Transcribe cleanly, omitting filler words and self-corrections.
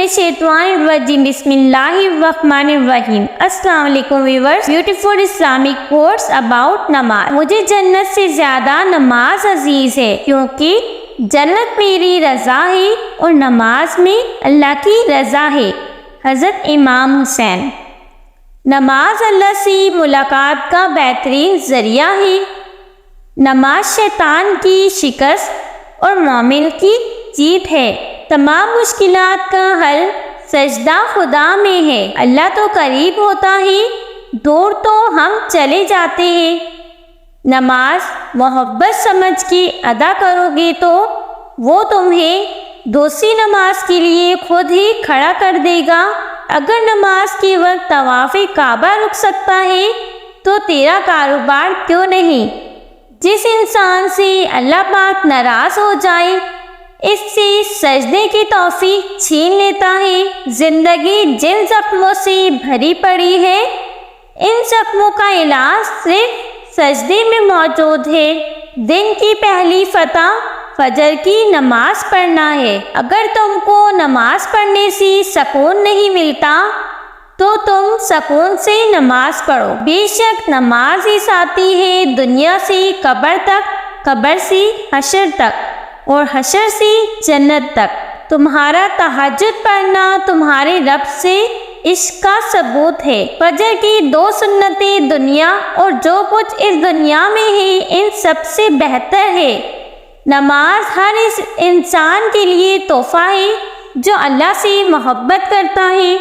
الشیطان الرجیم بسم اللہ الرحمن الرحیم۔ السلام علیکم viewers, beautiful Islamic course about نماز۔ مجھے جنت سے زیادہ نماز عزیز ہے، کیونکہ جنت میری رضا ہے اور نماز میں اللہ کی رضا ہے۔ حضرت امام حسین۔ نماز اللہ سے ملاقات کا بہترین ذریعہ ہے۔ نماز شیطان کی شکست اور مومن کی جیت ہے۔ تمام مشکلات کا حل سجدہ خدا میں ہے۔ اللہ تو قریب ہوتا ہے، دور تو ہم چلے جاتے ہیں۔ نماز محبت سمجھ کے ادا کرو گے تو وہ تمہیں دوسری نماز کے لیے خود ہی کھڑا کر دے گا۔ اگر نماز کے وقت طواف کعبہ رک سکتا ہے تو تیرا کاروبار کیوں نہیں؟ جس انسان سے اللہ پاک ناراض ہو جائے اس سے سجدے کی توفیق چھین لیتا ہے۔ زندگی جن زخموں سے بھری پڑی ہے، ان زخموں کا علاج صرف سجدے میں موجود ہے۔ دن کی پہلی فتح فجر کی نماز پڑھنا ہے۔ اگر تم کو نماز پڑھنے سے سکون نہیں ملتا تو تم سکون سے نماز پڑھو۔ بے شک نماز ہی ساتھی ہے دنیا سے قبر تک، قبر سے حشر تک اور حشر سے جنت تک۔ تمہارا تہجد پڑھنا تمہارے رب سے عشق کا ثبوت ہے۔ فجر کی 2 سنتیں دنیا اور جو کچھ اس دنیا میں ہے ان سب سے بہتر ہے۔ نماز ہر اس انسان کے لیے تحفہ ہے جو اللہ سے محبت کرتا ہے۔